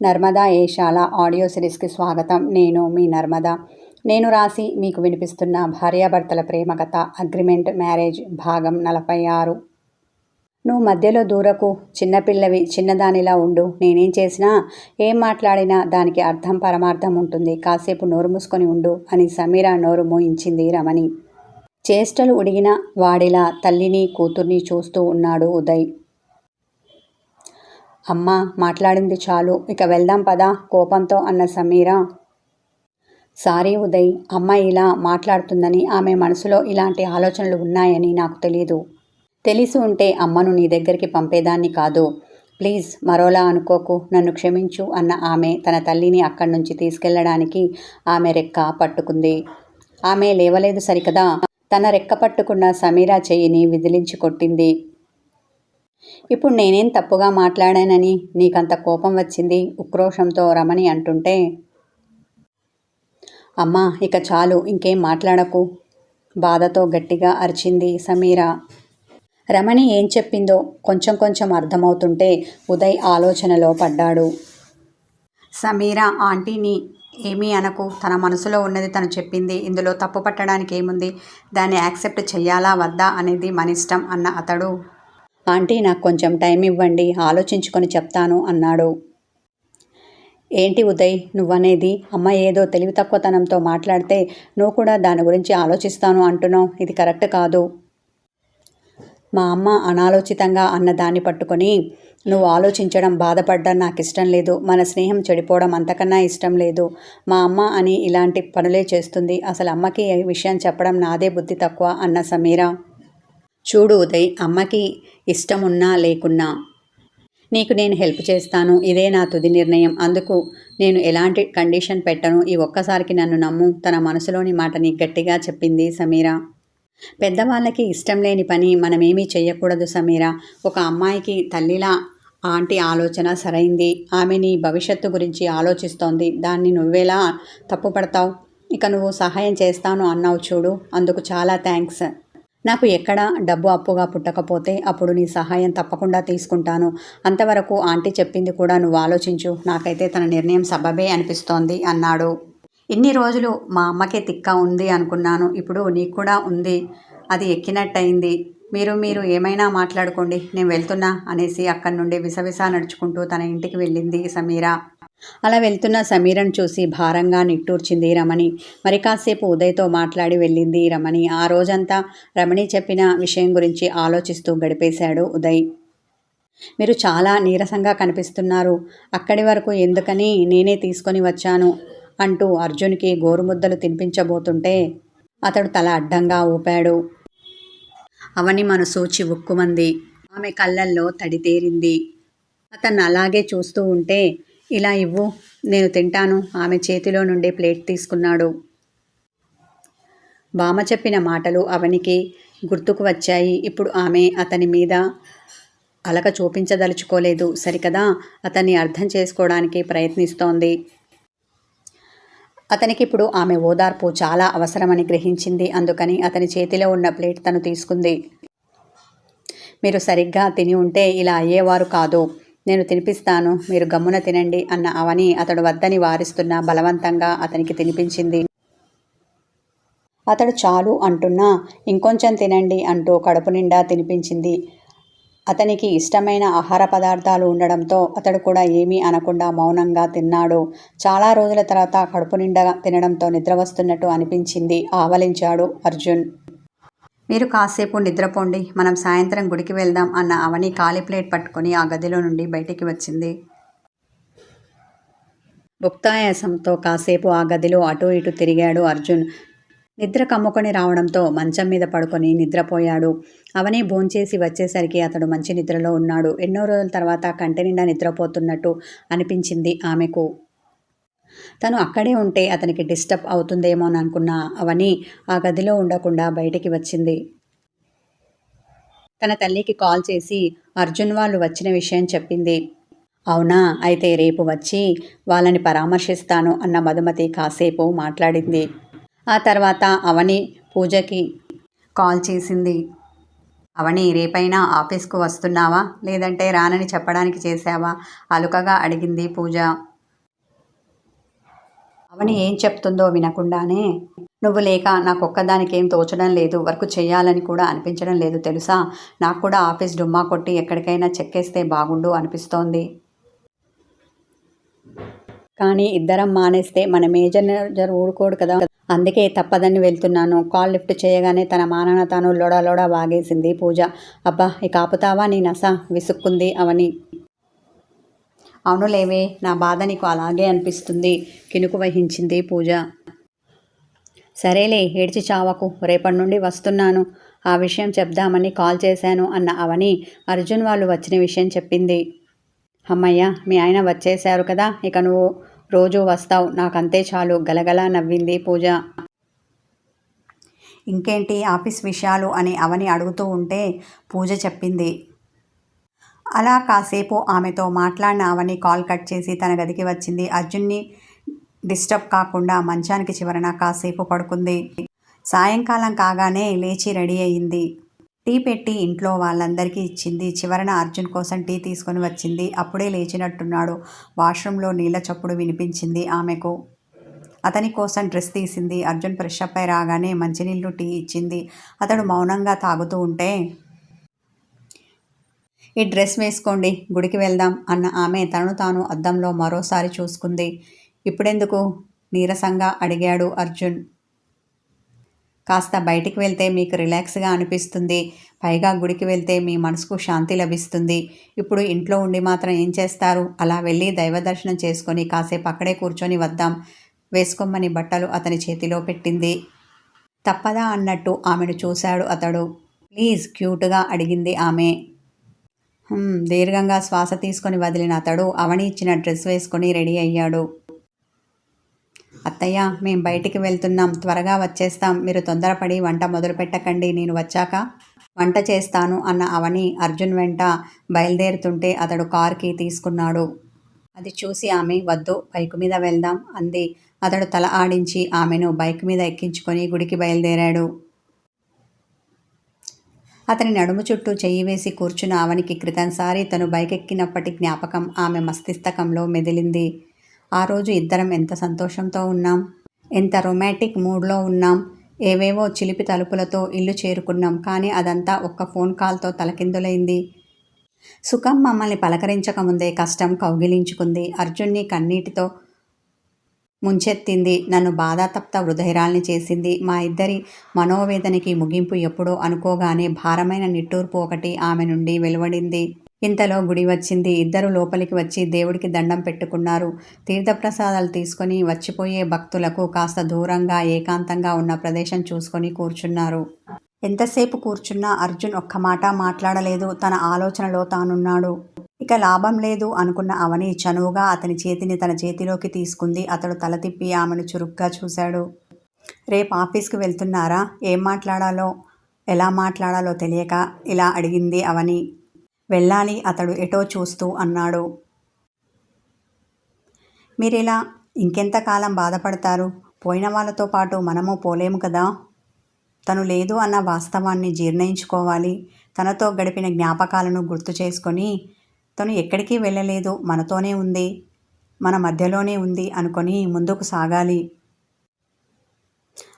Narmada Eshala audio సిరీస్కి స్వాగతం. నేను మీ నర్మదా. నేను రాసి మీకు వినిపిస్తున్న భార్యాభర్తల ప్రేమ కథ అగ్రిమెంట్ మ్యారేజ్ భాగం 46. నువ్వు మధ్యలో దూరకు, చిన్నపిల్లవి, చిన్నదానిలా ఉండు. నేనేం చేసినా, ఏం మాట్లాడినా దానికి అర్థం పరమార్థం ఉంటుంది. కాసేపు నోరు మూసుకొని ఉండు అని సమీర నోరు మూయించింది రమణి. చేష్టలు ఉడిగిన వాడిలా తల్లిని కూతుర్ని చూస్తూ ఉన్నాడు ఉదయ్. అమ్మా, మాట్లాడింది చాలు, ఇక వెళ్దాం పదా కోపంతో అన్న సమీర. సారీ ఉదయ్, అమ్మ ఇలా మాట్లాడుతుందని, ఆమె మనసులో ఇలాంటి ఆలోచనలు ఉన్నాయని నాకు తెలీదు. తెలిసి ఉంటే అమ్మను నీ దగ్గరికి పంపేదాన్ని కాదు. ప్లీజ్ మరోలా అనుకోకు, నన్ను క్షమించు అన్న ఆమె తన తల్లిని అక్కడి నుంచి తీసుకెళ్లడానికి ఆమె రెక్క పట్టుకుంది. ఆమె లేవలేదు సరికదా. తన రెక్క పట్టుకున్న సమీర చెయ్యిని విదిలించి కొట్టింది. ఇప్పుడు నేనేం తప్పుగా మాట్లాడానని నీకంత కోపం వచ్చింది? ఉక్రోషంతో రమణి అంటుంటే, అమ్మా ఇక చాలు, ఇంకేం మాట్లాడకు, బాధతో గట్టిగా అరిచింది సమీర. రమణి ఏం చెప్పిందో కొంచెం కొంచెం అర్థమవుతుంటే ఉదయ్ ఆలోచనలో పడ్డాడు. సమీర, ఆంటీని ఏమీ అనకు, తన మనసులో ఉన్నది తను చెప్పింది, ఇందులో తప్పు పట్టడానికి ఏముంది? దాన్ని యాక్సెప్ట్ చెయ్యాలా వద్దా అనేది మన ఇష్టం అన్న అతడు, ఆంటీ నాకు కొంచెం టైం ఇవ్వండి, ఆలోచించుకొని చెప్తాను అన్నాడు. ఏంటి ఉదయ్ నువ్వనేది? అమ్మ ఏదో తెలివి తక్కువతనంతో మాట్లాడితే నువ్వు కూడా దాని గురించి ఆలోచిస్తాను అంటున్నావు. ఇది కరెక్ట్ కాదు. మా అమ్మ అనాలోచితంగా అన్న దాన్ని పట్టుకొని నువ్వు ఆలోచించడం, బాధపడడం నాకు ఇష్టం లేదు. మన స్నేహం చెడిపోవడం అంతకన్నా ఇష్టం లేదు. మా అమ్మ అని ఇలాంటి పనులే చేస్తుంది. అసలు అమ్మకి ఈ విషయం చెప్పడం నాదే బుద్ధి తక్కువ అన్న సమీర. చూడు ఉదయ్, అమ్మకి ఇష్టం ఉన్నా లేకున్నా నీకు నేను హెల్ప్ చేస్తాను. ఇదే నా తుది నిర్ణయం. అందుకు నేను ఎలాంటి కండిషన్ పెట్టను. ఈ ఒక్కసారికి నన్ను నమ్ము. తన మనసులోని మాటని గట్టిగా చెప్పింది సమీర. పెద్దవాళ్ళకి ఇష్టం లేని పని మనమేమీ చెయ్యకూడదు సమీర. ఒక అమ్మాయికి తల్లిలా ఆంటీ ఆలోచన సరైంది. ఆమె నీ భవిష్యత్తు గురించి ఆలోచిస్తోంది. దాన్ని నువ్వెలా తప్పుపడతావు? ఇక నువ్వు సహాయం చేస్తాను అన్నావు చూడు, అందుకు చాలా థ్యాంక్స్. నాకు ఎక్కడ డబ్బు అప్పుగా పుట్టకపోతే అప్పుడు నీ సహాయం తప్పకుండా తీసుకుంటాను. అంతవరకు ఆంటీ చెప్పింది కూడా నువ్వు ఆలోచించు. నాకైతే తన నిర్ణయం సబబే అనిపిస్తోంది అన్నాడు. ఇన్ని రోజులు మా అమ్మకే తిక్క ఉంది అనుకున్నాను. ఇప్పుడు నీకు కూడా ఉంది. అది ఎక్కినట్టయింది. మీరు ఏమైనా మాట్లాడుకోండి, నేను వెళ్తున్నా అనేసి అక్కడి నుండి విసవిసా నడుచుకుంటూ తన ఇంటికి వెళ్ళింది సమీర. అలా వెళ్తున్న సమీరను చూసి భారంగా నిట్టూర్చింది రమణి. మరి కాసేపు ఉదయ్తో మాట్లాడి వెళ్ళింది రమణి. ఆ రోజంతా రమణి చెప్పిన విషయం గురించి ఆలోచిస్తూ గడిపేశాడు ఉదయ్. మీరు చాలా నీరసంగా కనిపిస్తున్నారు. అక్కడి వరకు ఎందుకని నేనే తీసుకొని వచ్చాను అంటూ అర్జున్కి గోరుముద్దలు తినిపించబోతుంటే అతడు తల అడ్డంగా ఊపాడు. అవని మనసు చివుక్కుమంది. ఆమె కళ్ళల్లో తడితేరింది. అతన్ని అలాగే చూస్తూ ఉంటే, ఇలా ఇవ్వు, నేను తింటాను. ఆమె చేతిలో నుండి ప్లేట్ తీసుకున్నాడు. బామ్మ చెప్పిన మాటలు అవనికి గుర్తుకు వచ్చాయి. ఇప్పుడు ఆమె అతని మీద అలక చూపించదలుచుకోలేదు సరికదా. అతన్ని అర్థం చేసుకోవడానికి ప్రయత్నిస్తోంది. అతనికిప్పుడు ఆమె ఓదార్పు చాలా అవసరమని గ్రహించింది. అందుకని అతని చేతిలో ఉన్న ప్లేట్ తను తీసుకుంది. మీరు సరిగ్గా తిని ఉంటే ఇలా అయ్యేవారు కాదు. నేను తినిపిస్తాను, మీరు గమ్మున తినండి అన్న అవని అతడు వద్దని వారిస్తున్నా బలవంతంగా అతనికి తినిపించింది. అతడు చాలు అంటున్నా ఇంకొంచెం తినండి అంటూ కడుపు నిండా తినిపించింది. అతనికి ఇష్టమైన ఆహార పదార్థాలు ఉండడంతో అతడు కూడా ఏమీ అనకుండా మౌనంగా తిన్నాడు. చాలా రోజుల తర్వాత కడుపు నిండా తినడంతో నిద్ర వస్తున్నట్టు అనిపించింది. ఆవలించాడు అర్జున్. మీరు కాసేపు నిద్రపోండి, మనం సాయంత్రం గుడికి వెళ్దాం అన్న అవని ఖాళీ ప్లేట్ పట్టుకొని ఆ గదిలో నుండి బయటికి వచ్చింది. భుక్తాయాసంతో కాసేపు ఆ గదిలో అటూ ఇటూ తిరిగాడు అర్జున్. నిద్ర కమ్ముకొని రావడంతో మంచం మీద పడుకొని నిద్రపోయాడు. అవని భోంచేసి వచ్చేసరికి అతడు మంచి నిద్రలో ఉన్నాడు. ఎన్నో రోజుల తర్వాత కంటి నిండా నిద్రపోతున్నట్టు అనిపించింది ఆమెకు. తను అక్కడే ఉంటే అతనికి డిస్టర్బ్ అవుతుందేమోననుకున్న అవని ఆ గదిలో ఉండకుండా బయటికి వచ్చింది. తన తల్లికి కాల్ చేసి అర్జున్ వాళ్ళు వచ్చిన విషయం చెప్పింది. అవునా, అయితే రేపు వచ్చి వాళ్ళని పరామర్శిస్తాను అన్న మధుమతి కాసేపు మాట్లాడింది. ఆ తర్వాత అవని పూజకి కాల్ చేసింది. అవని, రేపైనా ఆఫీస్కు వస్తున్నావా, లేదంటే రానని చెప్పడానికి చేశావా? అలుకగా అడిగింది పూజ. అవని ఏం చెప్తుందో వినకుండానే, నువ్వు లేక నాకొక్కదానికేం తోచడం లేదు, వర్క్ చేయాలని కూడా అనిపించడం లేదు తెలుసా. నాకు కూడా ఆఫీస్ డుమ్మా కొట్టి ఎక్కడికైనా చెక్కేస్తే బాగుండు అనిపిస్తోంది. కానీ ఇద్దరం మానేస్తే మన మేనేజర్ ఊరుకోడు కదా. అందుకే తప్పదని వెళ్తున్నాను. కాల్ లిఫ్ట్ చేయగానే తన మానాన తాను లొడ వాగేసింది పూజ. అబ్బా ఇక ఆపుతావా నీ నస, విసుక్కుంది అవని. అవునులేవే, నా బాధ నీకు అలాగే అనిపిస్తుంది, కినుకు వహించింది పూజ. సరేలే, ఏడ్చి చావకు, రేపటి నుండి వస్తున్నాను, ఆ విషయం చెప్దామని కాల్ చేశాను అన్న అవని అర్జున్ వాళ్ళు వచ్చిన విషయం చెప్పింది. అమ్మయ్య, మీ ఆయన వచ్చేశారు కదా, ఇక నువ్వు రోజూ వస్తావు, నాకంతే చాలు, గలగలా నవ్వింది పూజ. ఇంకేంటి ఆఫీస్ విషయాలు అని అవని అడుగుతూ ఉంటే పూజ చెప్పింది. అలా కాసేపు ఆమెతో మాట్లాడిన అవని కాల్ కట్ చేసి తన గదికి వచ్చింది. అర్జున్ని డిస్టర్బ్ కాకుండా మంచానికి చివరన కాసేపు పడుకుంది. సాయంకాలం కాగానే లేచి రెడీ అయ్యింది. టీ పెట్టి ఇంట్లో వాళ్ళందరికీ ఇచ్చింది. చివరన అర్జున్ కోసం టీ తీసుకొని వచ్చింది. అప్పుడే లేచినట్టున్నాడు. వాష్రూమ్లో నీళ్ల చప్పుడు వినిపించింది ఆమెకు. అతని కోసం డ్రెస్ తీసింది. అర్జున్ ఫ్రెష్ అప్ అయి రాగానే మంచినీళ్ళు టీ ఇచ్చింది. అతడు మౌనంగా తాగుతూ ఉంటే, ఈ డ్రెస్ వేసుకోండి, గుడికి వెళ్దాం అన్న ఆమె తనను తాను అద్దంలో మరోసారి చూసుకుంది. ఇప్పుడెందుకు, నీరసంగా అడిగాడు అర్జున్. కాస్త బయటికి వెళ్తే మీకు రిలాక్స్గా అనిపిస్తుంది, పైగా గుడికి వెళ్తే మీ మనసుకు శాంతి లభిస్తుంది. ఇప్పుడు ఇంట్లో ఉండి మాత్రం ఏం చేస్తారు, అలా వెళ్ళి దైవ దర్శనం చేసుకొని కాసేపు అక్కడే కూర్చొని వద్దాం. వేసుకోమని బట్టలు అతని చేతిలో పెట్టింది. తప్పదా అన్నట్టు ఆమెను చూశాడు అతడు. ప్లీజ్, క్యూట్గా అడిగింది ఆమె. దీర్ఘంగా శ్వాస తీసుకొని వదిలిన అతడు అవని ఇచ్చిన డ్రెస్ వేసుకొని రెడీ అయ్యాడు. అత్తయ్య, మేం బయటికి వెళ్తున్నాం, త్వరగా వచ్చేస్తాం, మీరు తొందరపడి వంట మొదలు పెట్టకండి, నేను వచ్చాక వంట చేస్తాను అన్న అవని అర్జున్ వెంట బయలుదేరుతుంటే అతడు కారుకి తీసుకున్నాడు. అది చూసి ఆమె వద్దు, బైకు మీద వెళ్దాం అంది. అతడు తల ఆడించి ఆమెను బైక్ మీద ఎక్కించుకొని గుడికి బయలుదేరాడు. అతని నడుము చుట్టూ చెయ్యి వేసి కూర్చున్న అవనికి క్రితంసారి తను బైక్ ఎక్కినప్పటి జ్ఞాపకం ఆమె మస్తిష్కంలో మెదిలింది. ఆ రోజు ఇద్దరం ఎంత సంతోషంతో ఉన్నాం, ఎంత రొమాంటిక్ మూడ్లో ఉన్నాం, ఏవేవో చిలిపి తలుపులతో ఇల్లు చేరుకున్నాం. కానీ అదంతా ఒక్క ఫోన్ కాల్తో తలకిందులైంది. సుఖం మమ్మల్ని పలకరించకముందే కష్టం కౌగిలించుకుంది. అర్జున్ని కన్నీటితో ముంచెత్తింది. నన్ను బాధాతప్త హృదయరాల్ని చేసింది. మా ఇద్దరి మనోవేదనకి ముగింపు ఎప్పుడో అనుకోగానే భారమైన నిట్టూర్పు ఒకటి ఆమె నుండి వెలువడింది. ఇంతలో గుడి వచ్చింది. ఇద్దరు లోపలికి వచ్చి దేవుడికి దండం పెట్టుకున్నారు. తీర్థప్రసాదాలు తీసుకొని వచ్చిపోయే భక్తులకు కాస్త దూరంగా ఏకాంతంగా ఉన్న ప్రదేశం చూసుకొని కూర్చున్నారు. ఎంతసేపు కూర్చున్నా అర్జున్ ఒక్క మాట మాట్లాడలేదు. తన ఆలోచనలో తానున్నాడు. ఇక లాభం లేదు అనుకున్న అవని చనువుగా అతని చేతిని తన చేతిలోకి తీసుకుంది. అతడు తల తిప్పి ఆమెను చురుగ్గా చూశాడు. రేపు ఆఫీస్కి వెళ్తున్నారా? ఏం మాట్లాడాలో ఎలా మాట్లాడాలో తెలియక ఇలా అడిగింది అవని. వెళ్ళాలి, అతడు ఎటో చూస్తూ అన్నాడు. మీరిలా ఇంకెంతకాలం బాధపడతారు? పోయిన వాళ్ళతో పాటు మనము పోలేము కదా. తను లేదు అన్న వాస్తవాన్ని జీర్ణించుకోవాలి. తనతో గడిపిన జ్ఞాపకాలను గుర్తు చేసుకొని తను ఎక్కడికి వెళ్ళలేదు, మనతోనే ఉంది, మన మధ్యలోనే ఉంది అనుకొని ముందుకు సాగాలి.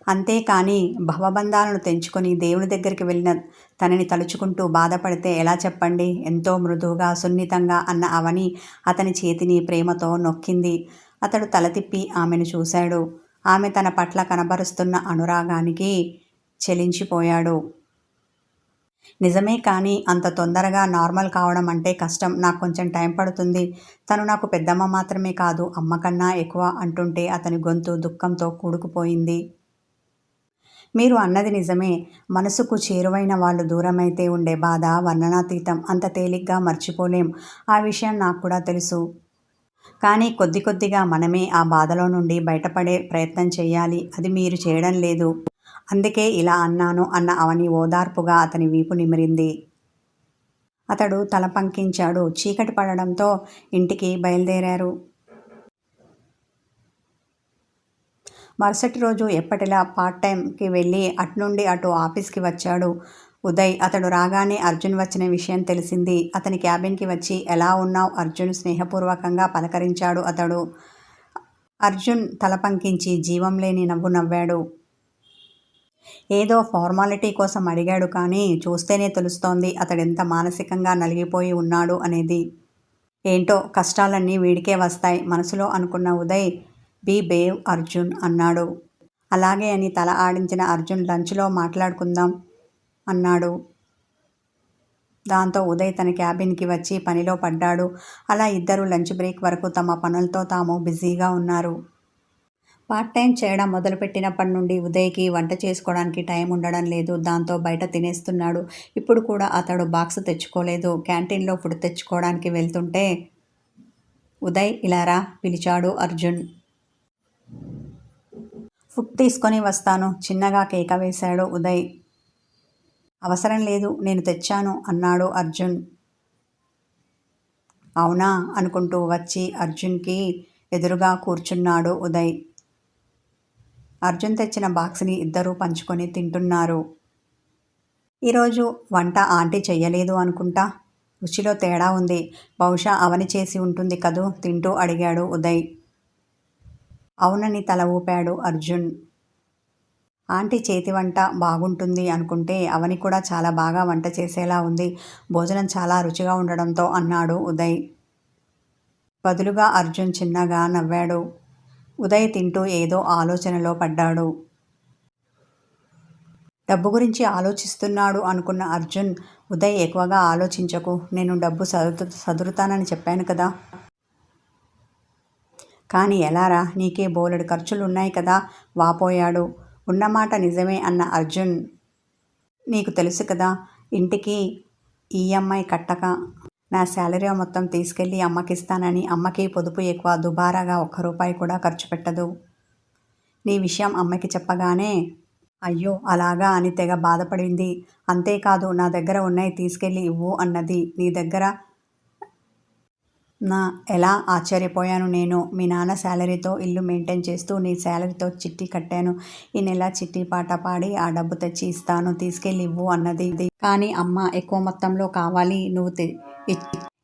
అంతేకాని భవబంధాలను తెంచుకొని దేవుని దగ్గరికి వెళ్ళిన తనని తలుచుకుంటూ బాధపడితే ఎలా చెప్పండి? ఎంతో మృదువుగా సున్నితంగా అన్న అవని అతని చేతిని ప్రేమతో నొక్కింది. అతడు తల తిప్పి ఆమెను చూశాడు. ఆమె తన పట్ల కనబరుస్తున్న అనురాగానికి చెలించిపోయాడు. నిజమే, కానీ అంత తొందరగా నార్మల్ కావడం అంటే కష్టం. నాకు కొంచెం టైం పడుతుంది. తను నాకు పెద్దమ్మ మాత్రమే కాదు, అమ్మ కన్నా ఎక్కువ అంటుంటే అతని గొంతు దుఃఖంతో కూడుకుపోయింది. మీరు అన్నది నిజమే. మనసుకు చేరువైన వాళ్ళు దూరమైతే ఉండే బాధ వర్ణనాతీతం. అంత తేలిగ్గా మర్చిపోలేం. ఆ విషయం నాకు కూడా తెలుసు. కానీ కొద్ది కొద్దిగా మనమే ఆ బాధలో నుండి బయటపడే ప్రయత్నం చేయాలి. అది మీరు చేయడం లేదు. అందుకే ఇలా అన్నాను అన్న అవని ఓదార్పుగా అతని వీపు నిమిరింది. అతడు తల పంకించాడు. చీకటి పడడంతో ఇంటికి బయలుదేరారు. మరుసటి రోజు ఎప్పటిలా పార్ట్ టైంకి వెళ్ళి అట్నుండి అటు ఆఫీస్కి వచ్చాడు ఉదయ్. అతడు రాగానే అర్జున్ వచ్చిన విషయం తెలిసింది. అతని క్యాబిన్కి వచ్చి ఎలా ఉన్నావు అర్జున్ స్నేహపూర్వకంగా పలకరించాడు అతడు. అర్జున్ తల పంకించి జీవం లేని నవ్వు నవ్వాడు. ఏదో ఫార్మాలిటీ కోసం అడిగాడు కానీ చూస్తేనే తెలుస్తోంది అతడెంత మానసికంగా నలిగిపోయి ఉన్నాడు అనేది. ఏంటో కష్టాలన్నీ వీడికే వస్తాయి మనసులో అనుకున్న ఉదయ్. బీ బేవ్ అర్జున్ అన్నాడు. అలాగే అని తల ఆడించిన అర్జున్ లంచ్లో మాట్లాడుకుందాం అన్నాడు. దాంతో ఉదయ్ తన క్యాబిన్కి వచ్చి పనిలో పడ్డాడు. అలా ఇద్దరు లంచ్ బ్రేక్ వరకు తమ పనులతో తాము బిజీగా ఉన్నారు. పార్ట్ టైం చేయడం మొదలుపెట్టినప్పటి నుండి ఉదయ్కి వంట చేసుకోవడానికి టైం ఉండడం లేదు. దాంతో బయట తినేస్తున్నాడు. ఇప్పుడు కూడా అతడు బాక్స్ తెచ్చుకోలేదు. క్యాంటీన్లో ఫుడ్ తెచ్చుకోవడానికి వెళ్తుంటే ఉదయ్ ఇలా రా పిలిచాడు అర్జున్. ఫుడ్ తీసుకొని వస్తాను చిన్నగా కేక వేశాడు ఉదయ్. అవసరం లేదు నేను తెచ్చాను అన్నాడు అర్జున్. అవునా అనుకుంటూ వచ్చి అర్జున్కి ఎదురుగా కూర్చున్నాడు ఉదయ్. అర్జున్ తెచ్చిన బాక్స్ని ఇద్దరూ పంచుకొని తింటున్నారు. ఈరోజు వంట ఆంటీ చెయ్యలేదు అనుకుంటా. రుచిలో తేడా ఉంది. బహుశా అవని చేసి ఉంటుంది కదూ తింటూ అడిగాడు ఉదయ్. అవునని తల ఊపాడు అర్జున్. ఆంటీ చేతి వంట బాగుంటుంది అనుకుంటే అవని కూడా చాలా బాగా వంట చేసేలా ఉంది. భోజనం చాలా రుచిగా ఉండడంతో అన్నాడు ఉదయ్. బదులుగా అర్జున్ చిన్నగా నవ్వాడు. ఉదయ్ తింటూ ఏదో ఆలోచనలో పడ్డాడు. డబ్బు గురించి ఆలోచిస్తున్నాడు అనుకున్న అర్జున్, ఉదయ్ ఎక్కువగా ఆలోచించకు, నేను డబ్బు సదురుతానని చెప్పాను కదా. కానీ ఎలారా, నీకే బోలెడు ఖర్చులున్నాయి కదా వాపోయాడు. ఉన్నమాట నిజమే అన్న అర్జున్, నీకు తెలుసు కదా ఇంటికి ఈఎంఐ కట్టక నా శాలరీ మొత్తం తీసుకెళ్ళి అమ్మకిస్తానని. అమ్మకి పొదుపు ఎక్కువ, దుబారాగా ఒక్క రూపాయి కూడా ఖర్చు పెట్టదు. నీ విషయం అమ్మకి చెప్పగానే అయ్యో అలాగా అని తెగ బాధపడింది. అంతేకాదు నా దగ్గర ఉన్నాయి తీసుకెళ్ళి ఇవ్వు అన్నది. నీ దగ్గర నా ఎలా ఆశ్చర్యపోయాను నేను. మీ నాన్న శాలరీతో ఇల్లు మెయింటైన్ చేస్తూ నీ శాలరీతో చిట్టి కట్టాను. ఈ నెల చిట్టి పాట పాడి ఆ డబ్బు తెచ్చి ఇస్తాను తీసుకెళ్ళి ఇవ్వు అన్నది. కానీ అమ్మ ఎక్కువ మొత్తంలో కావాలి, నువ్వు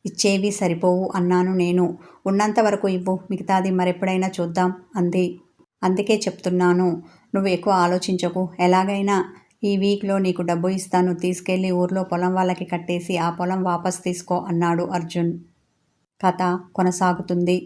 ఇచ్చేవి సరిపోవు అన్నాను నేను. ఉన్నంత వరకు ఇవ్వు, మిగతాది మరెప్పుడైనా చూద్దాం అంది. అందుకే చెప్తున్నాను నువ్వు ఎక్కువ ఆలోచించకు. ఎలాగైనా ఈ వీక్లో నీకు డబ్బు ఇస్తాను, తీసుకెళ్ళి ఊర్లో పొలం వాళ్ళకి కట్టేసి ఆ పొలం వాపస్ తీసుకో అన్నాడు అర్జున్. కథ కొనసాగుతుంది.